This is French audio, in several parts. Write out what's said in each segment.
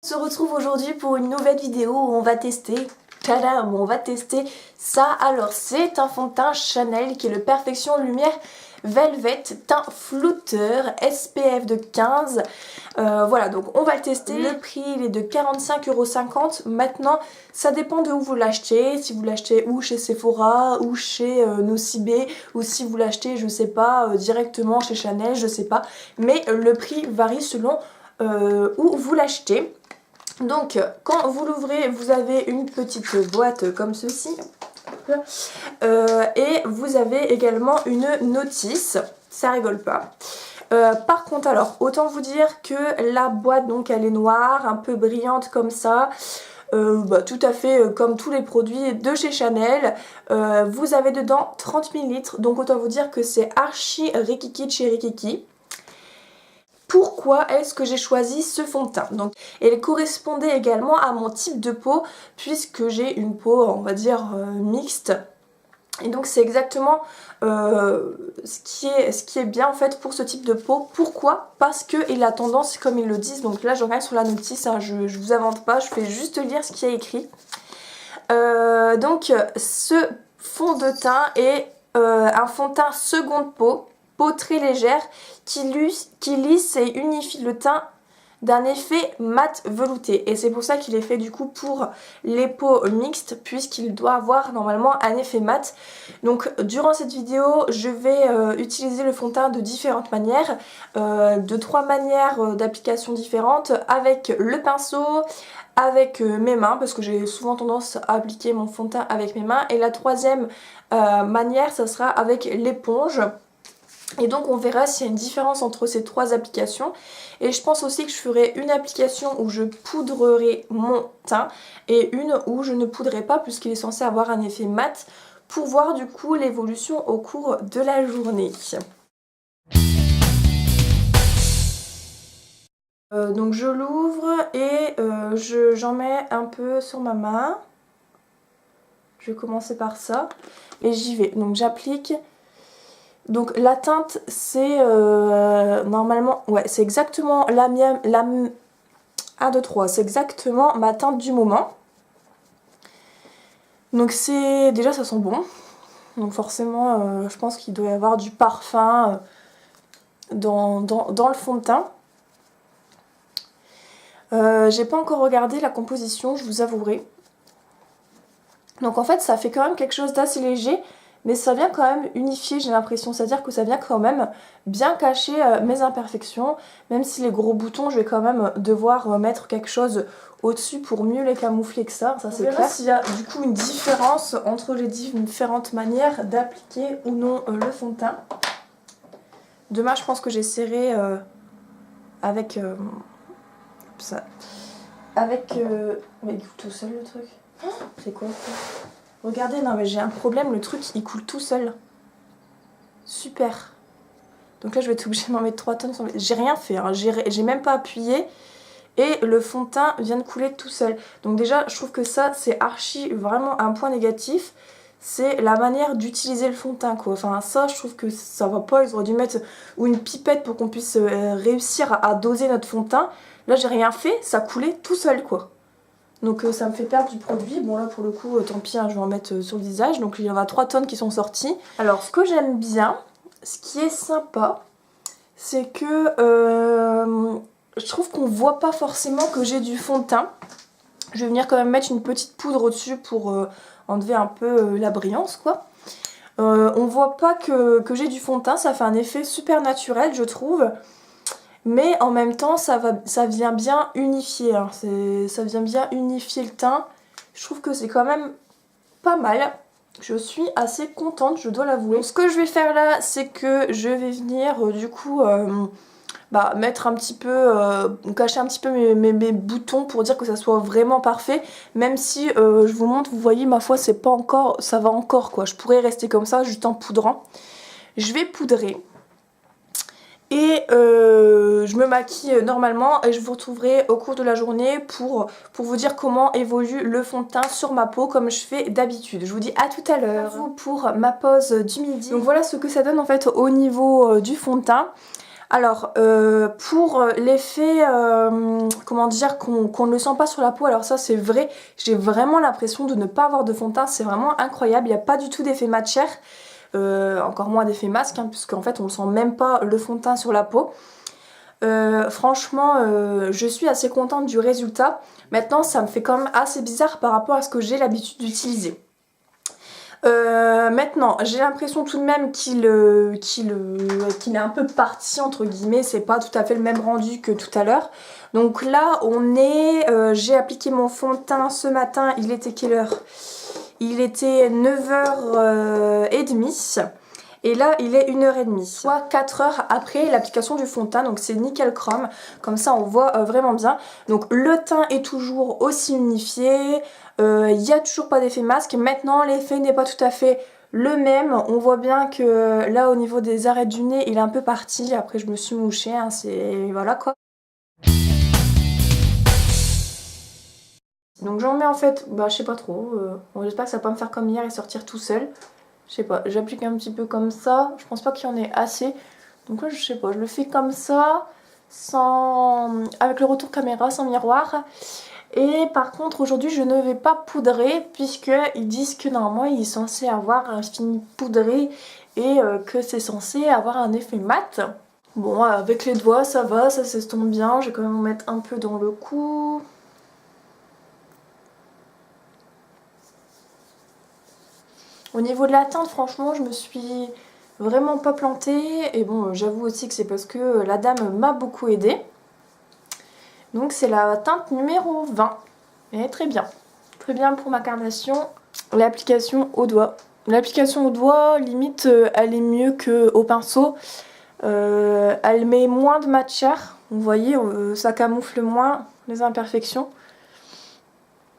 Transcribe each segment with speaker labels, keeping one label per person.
Speaker 1: On se retrouve aujourd'hui pour une nouvelle vidéo où on va tester, tadam, on va tester ça. Alors c'est un fond de teint Chanel qui est le Perfection Lumière Velvet Teint Flouteur SPF de 15. Voilà, donc on va le tester. Le prix il est de 45,50 €. Maintenant ça dépend de où vous l'achetez, si vous l'achetez ou chez Sephora ou chez Nocibé, ou si vous l'achetez je sais pas directement chez Chanel, je sais pas, mais le prix varie selon où vous l'achetez. Donc quand vous l'ouvrez, vous avez une petite boîte comme ceci et vous avez également une notice, ça rigole pas. Par contre, alors autant vous dire que la boîte donc elle est noire, un peu brillante comme ça, tout à fait comme tous les produits de chez Chanel. Vous avez dedans 30 ml, donc autant vous dire que c'est archi rikiki de chez Rikiki. Pourquoi est-ce que j'ai choisi ce fond de teint? Donc, elle correspondait également à mon type de peau puisque j'ai une peau on va dire mixte. Et donc c'est exactement ce qui est bien en fait pour ce type de peau. Pourquoi? Parce qu'il a tendance, comme ils le disent, donc là je regarde sur la notice, hein, je vous invente pas, je fais juste lire ce qui est écrit. Donc ce fond de teint est un fond de teint seconde peau très légère qui lisse et unifie le teint d'un effet mat velouté, et c'est pour ça qu'il est fait du coup pour les peaux mixtes puisqu'il doit avoir normalement un effet mat. Donc durant cette vidéo je vais utiliser le fond de teint de différentes manières, de 3 manières d'application différentes, avec le pinceau, avec mes mains parce que j'ai souvent tendance à appliquer mon fond de teint avec mes mains, et la troisième manière ça sera avec l'éponge. Et donc on verra s'il y a une différence entre ces 3 applications. Et je pense aussi que je ferai une application où je poudrerai mon teint et une où je ne poudrerai pas puisqu'il est censé avoir un effet mat, pour voir du coup l'évolution au cours de la journée. Donc je l'ouvre et j'en mets un peu sur ma main. Je vais commencer par ça et j'y vais. Donc j'applique. Donc la teinte c'est normalement, ouais c'est exactement la mienne, 1, 2, 3, c'est exactement ma teinte du moment. Donc c'est, déjà ça sent bon, donc forcément je pense qu'il doit y avoir du parfum dans le fond de teint. J'ai pas encore regardé la composition, je vous avouerai. Donc en fait ça fait quand même quelque chose d'assez léger, mais ça vient quand même unifier, j'ai l'impression, c'est-à-dire que ça vient quand même bien cacher mes imperfections, même si les gros boutons, je vais quand même devoir mettre quelque chose au-dessus pour mieux les camoufler que ça c'est clair. S'il y a du coup une différence entre les différentes manières d'appliquer ou non le fond de teint. Demain, je pense que j'essaierai avec ça. Avec... mais il coule tout seul le truc. C'est quoi ça? Regardez, non mais j'ai un problème, le truc il coule tout seul. Super. Donc là je vais être obligée d'en mettre 3 tonnes. J'ai rien fait, hein. J'ai même pas appuyé. Et le fond de teint vient de couler tout seul. Donc déjà je trouve que ça c'est archi vraiment un point négatif. C'est la manière d'utiliser le fond de teint quoi. Enfin ça je trouve que ça va pas. Ils auraient dû mettre ou une pipette pour qu'on puisse réussir à doser notre fond de teint. Là j'ai rien fait, ça coulait tout seul quoi. Donc ça me fait perdre du produit. Bon là pour le coup tant pis, hein, je vais en mettre sur le visage. Donc il y en a 3 tonnes qui sont sorties. Alors ce que j'aime bien, ce qui est sympa, c'est que je trouve qu'on voit pas forcément que j'ai du fond de teint. Je vais venir quand même mettre une petite poudre au-dessus pour enlever un peu la brillance quoi. On voit pas que j'ai du fond de teint, ça fait un effet super naturel je trouve. Mais en même temps ça vient bien unifier, hein. Ça vient bien unifier le teint. Je trouve que c'est quand même pas mal. Je suis assez contente, je dois l'avouer. Ce que je vais faire là, c'est que je vais venir du coup mettre un petit peu, cacher un petit peu mes boutons pour dire que ça soit vraiment parfait. Même si je vous montre, vous voyez ma foi c'est pas encore, ça va encore quoi. Je pourrais rester comme ça juste en poudrant. Je vais poudrer. Et je me maquille normalement et je vous retrouverai au cours de la journée pour vous dire comment évolue le fond de teint sur ma peau comme je fais d'habitude. Je vous dis à tout à l'heure pour ma pause du midi. Donc voilà ce que ça donne en fait au niveau du fond de teint. Alors, pour l'effet, comment dire, qu'on ne le sent pas sur la peau, alors ça c'est vrai, j'ai vraiment l'impression de ne pas avoir de fond de teint, c'est vraiment incroyable, il n'y a pas du tout d'effet matière, encore moins d'effet masque, hein, puisqu'en fait on ne sent même pas le fond de teint sur la peau. Franchement, je suis assez contente du résultat. Maintenant, ça me fait quand même assez bizarre par rapport à ce que j'ai l'habitude d'utiliser. Maintenant, j'ai l'impression tout de même qu'il est un peu parti entre guillemets, c'est pas tout à fait le même rendu que tout à l'heure. Donc là, j'ai appliqué mon fond de teint ce matin, il était quelle heure? Il était 9h30. Et là, il est 1h30, soit 4 heures après l'application du fond de teint. Donc c'est nickel chrome, comme ça on voit vraiment bien. Donc le teint est toujours aussi unifié, il n'y a toujours pas d'effet masque. Maintenant, l'effet n'est pas tout à fait le même. On voit bien que là, au niveau des arêtes du nez, il est un peu parti. Après, je me suis mouchée, hein, c'est... voilà quoi. Donc j'en mets en fait, bah je sais pas trop, bon, j'espère que ça va pas me faire comme hier et sortir tout seul. Je sais pas, j'applique un petit peu comme ça, je pense pas qu'il y en ait assez. Donc là je sais pas, je le fais comme ça, avec le retour caméra, sans miroir. Et par contre aujourd'hui je ne vais pas poudrer, puisqu'ils disent que normalement il est censé avoir un fini poudré et que c'est censé avoir un effet mat. Bon, avec les doigts ça va, ça s'estompe bien, je vais quand même en mettre un peu dans le cou. Au niveau de la teinte, franchement, je me suis vraiment pas plantée. Et bon, j'avoue aussi que c'est parce que la dame m'a beaucoup aidée. Donc c'est la teinte numéro 20. Elle est très bien. Très bien pour ma carnation. L'application au doigt. L'application au doigt, limite, elle est mieux qu'au pinceau. Elle met moins de matière. Vous voyez, ça camoufle moins les imperfections.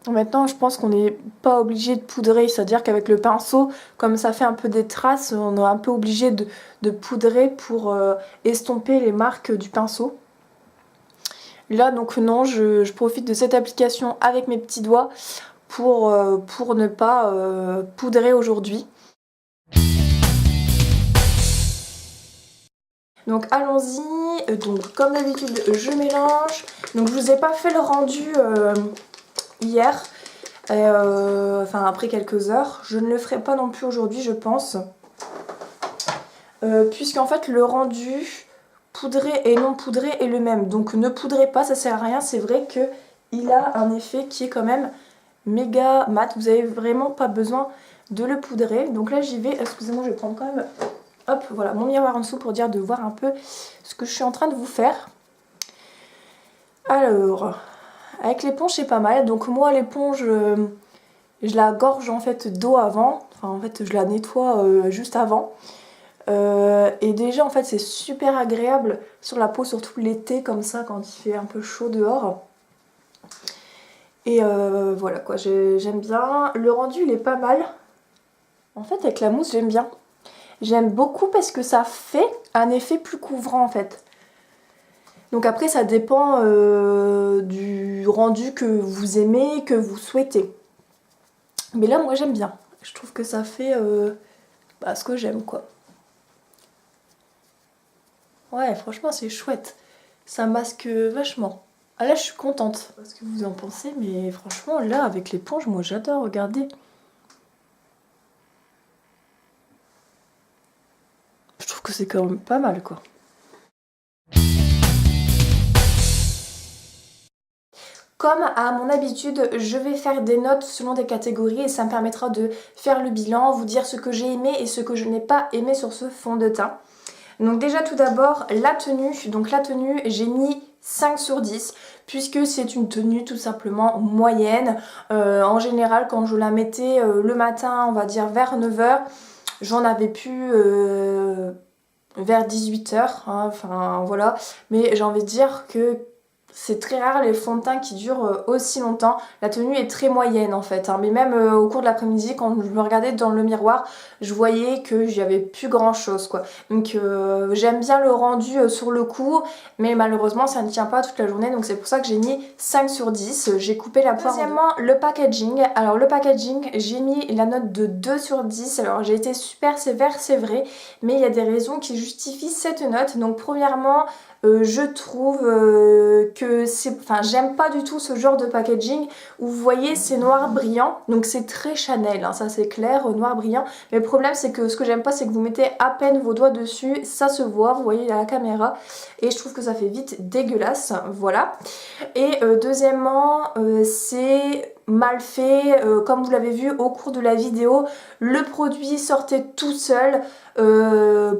Speaker 1: Maintenant, je pense qu'on n'est pas obligé de poudrer, c'est-à-dire qu'avec le pinceau, comme ça fait un peu des traces, on est un peu obligé de poudrer pour estomper les marques du pinceau. Là, donc non, je profite de cette application avec mes petits doigts pour ne pas poudrer aujourd'hui. Donc allons-y, donc comme d'habitude je mélange. Donc je vous ai pas fait le rendu hier. Enfin après quelques heures, je ne le ferai pas non plus aujourd'hui je pense, puisqu'en fait le rendu poudré et non poudré est le même, donc ne poudrez pas, ça sert à rien. C'est vrai que il a un effet qui est quand même méga mat, vous avez vraiment pas besoin de le poudrer. Donc là j'y vais, excusez-moi, je vais prendre quand même, hop, voilà mon miroir en dessous pour dire de voir un peu ce que je suis en train de vous faire. Alors, avec l'éponge c'est pas mal, donc moi l'éponge... je la gorge en fait d'eau avant, enfin en fait je la nettoie juste avant. Et déjà en fait c'est super agréable sur la peau, surtout l'été comme ça quand il fait un peu chaud dehors. Et voilà quoi, j'aime bien. Le rendu il est pas mal. En fait avec la mousse j'aime bien. J'aime beaucoup parce que ça fait un effet plus couvrant en fait. Donc après ça dépend du rendu que vous aimez, que vous souhaitez. Mais là, moi, j'aime bien. Je trouve que ça fait ce que j'aime, quoi. Ouais, franchement, c'est chouette. Ça masque vachement. Ah là, je suis contente. Je sais pas ce que vous en pensez, mais franchement, là, avec l'éponge, moi, j'adore, regardez. Je trouve que c'est quand même pas mal, quoi. Comme à mon habitude, je vais faire des notes selon des catégories et ça me permettra de faire le bilan, vous dire ce que j'ai aimé et ce que je n'ai pas aimé sur ce fond de teint. Donc déjà tout d'abord la tenue, donc la tenue j'ai mis 5 sur 10 puisque c'est une tenue tout simplement moyenne. En général quand je la mettais le matin, on va dire vers 9h, j'en avais plus vers 18h, hein, enfin voilà, mais j'ai envie de dire que c'est très rare les fonds de teint qui durent aussi longtemps. La tenue est très moyenne en fait, hein. Mais même au cours de l'après-midi, quand je me regardais dans le miroir, je voyais que j'y avais plus grand chose quoi. Donc j'aime bien le rendu sur le coup, mais malheureusement ça ne tient pas toute la journée, donc c'est pour ça que j'ai mis 5 sur 10. J'ai coupé la poire. Deuxièmement, le packaging. Alors le packaging, j'ai mis la note de 2 sur 10. Alors j'ai été super sévère, c'est vrai, mais il y a des raisons qui justifient cette note. Donc premièrement, je trouve que c'est... Enfin, j'aime pas du tout ce genre de packaging où vous voyez c'est noir brillant, donc c'est très Chanel, hein, ça c'est clair, noir brillant. Mais le problème c'est que ce que j'aime pas c'est que vous mettez à peine vos doigts dessus, ça se voit, vous voyez à la caméra, et je trouve que ça fait vite dégueulasse, voilà. Et deuxièmement, c'est mal fait, comme vous l'avez vu au cours de la vidéo, le produit sortait tout seul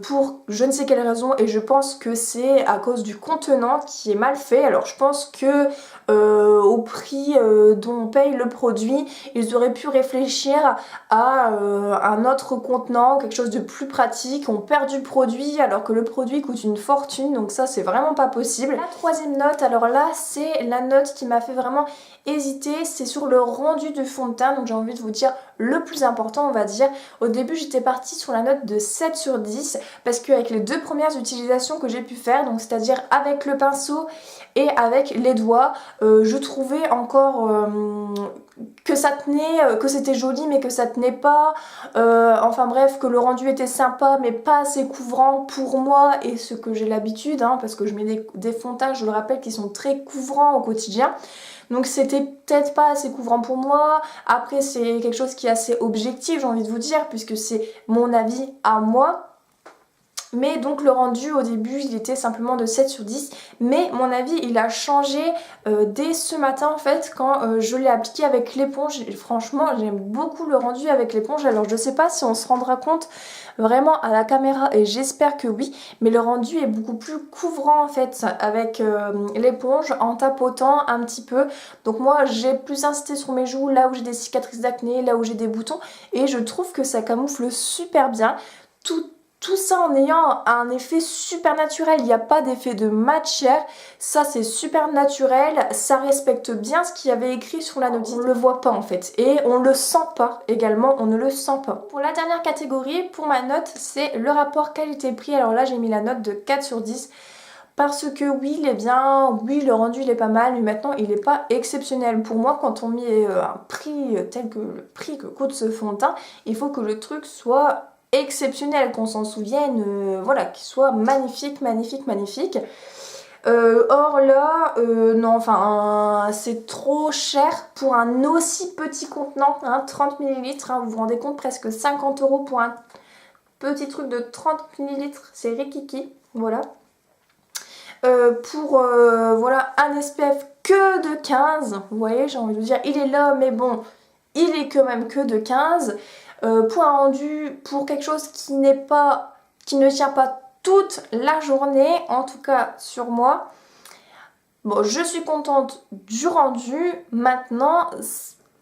Speaker 1: pour je ne sais quelle raison, et je pense que c'est à cause du contenant qui est mal fait. Alors je pense que au prix dont on paye le produit, ils auraient pu réfléchir à un autre contenant, quelque chose de plus pratique. On perd du produit alors que le produit coûte une fortune, donc ça c'est vraiment pas possible. La troisième note, alors là c'est la note qui m'a fait vraiment hésiter, c'est sur le rendu du fond de teint. Donc j'ai envie de vous dire le plus important, on va dire. Au début j'étais partie sur la note de 7 sur 10 parce qu'avec les deux premières utilisations que j'ai pu faire, donc c'est-à-dire avec le pinceau et avec les doigts, je trouvais encore que ça tenait, que c'était joli mais que ça tenait pas, enfin bref, que le rendu était sympa mais pas assez couvrant pour moi et ce que j'ai l'habitude, hein, parce que je mets des fonds de teint, je le rappelle, qui sont très couvrants au quotidien. Donc c'était peut-être pas assez couvrant pour moi. Après c'est quelque chose qui est assez objectif, j'ai envie de vous dire, puisque c'est mon avis à moi. Mais donc le rendu au début il était simplement de 7 sur 10, mais mon avis il a changé dès ce matin en fait quand je l'ai appliqué avec l'éponge. Franchement j'aime beaucoup le rendu avec l'éponge. Alors je sais pas si on se rendra compte vraiment à la caméra, et j'espère que oui, mais le rendu est beaucoup plus couvrant en fait avec l'éponge en tapotant un petit peu. Donc moi j'ai plus insisté sur mes joues, là où j'ai des cicatrices d'acné, là où j'ai des boutons, et je trouve que ça camoufle super bien. Tout ça en ayant un effet super naturel, il n'y a pas d'effet de matière, ça c'est super naturel, ça respecte bien ce qu'il y avait écrit sur la notice, on le voit pas en fait, et on le sent pas également, on ne le sent pas. Pour la dernière catégorie, pour ma note, c'est le rapport qualité-prix. Alors là j'ai mis la note de 4 sur 10. Parce que oui, il est bien, oui, le rendu il est pas mal, mais maintenant il n'est pas exceptionnel. Pour moi, quand on met un prix tel que le prix que coûte ce fond de teint, il faut que le truc soit exceptionnel, qu'on s'en souvienne, voilà, qu'il soit magnifique, magnifique, magnifique. Or là, non, enfin, c'est trop cher pour un aussi petit contenant, hein, 30 ml, hein, vous vous rendez compte, presque 50 € pour un petit truc de 30 ml, c'est rikiki, voilà. Pour voilà, un SPF que de 15, vous voyez, j'ai envie de vous dire, il est là, mais bon, il est quand même que de 15. Pour un rendu, pour quelque chose qui ne tient pas toute la journée, en tout cas sur moi. Bon, je suis contente du rendu. Maintenant,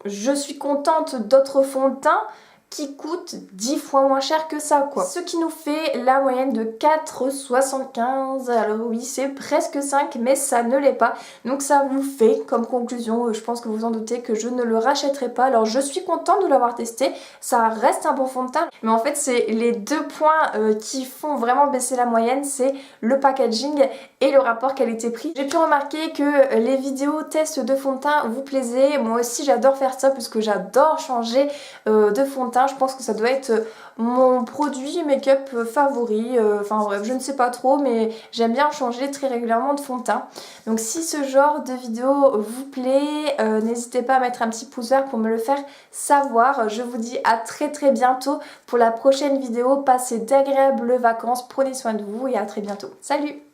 Speaker 1: je suis contente d'autres fonds de teint qui coûtent 10 fois moins cher que ça quoi. Ce qui nous fait la moyenne de 4,75. Alors oui, c'est presque 5, mais ça ne l'est pas. Donc ça vous fait comme conclusion, je pense que vous en doutez, que je ne le rachèterai pas. Alors je suis contente de l'avoir testé, ça reste un bon fond de teint, mais en fait c'est les deux points qui font vraiment baisser la moyenne, c'est le packaging et le rapport qualité-prix. J'ai pu remarquer que les vidéos tests de fond de teint vous plaisaient. Moi aussi j'adore faire ça parce que j'adore changer de fond de teint. Je pense que ça doit être mon produit make-up favori, enfin bref, je ne sais pas trop, mais j'aime bien changer très régulièrement de fond de teint. Donc si ce genre de vidéo vous plaît, n'hésitez pas à mettre un petit pouce vert pour me le faire savoir. Je vous dis à très bientôt pour la prochaine vidéo. Passez d'agréables vacances, prenez soin de vous et à très bientôt. Salut!